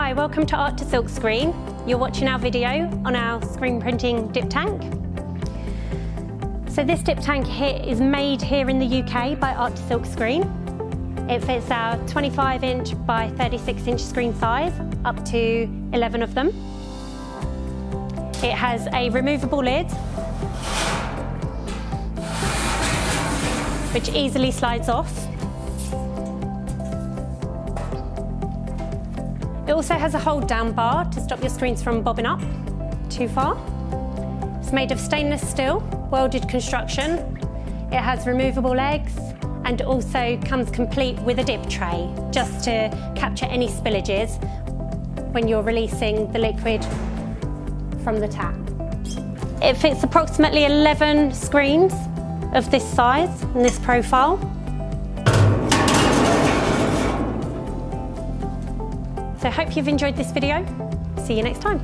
Hi, welcome to Art to Silkscreen. You're watching our video on our screen printing dip tank. So this dip tank here is made here in the UK by Art to Silkscreen. It fits our 25-inch by 36-inch screen size, up to 11 of them. It has a removable lid, which easily slides off. It also has a hold down bar to stop your screens from bobbing up too far. It's made of stainless steel, welded construction. It has removable legs and also comes complete with a dip tray, just to capture any spillages when you're releasing the liquid from the tap. It fits approximately 11 screens of this size and this profile. So I hope you've enjoyed this video. See you next time.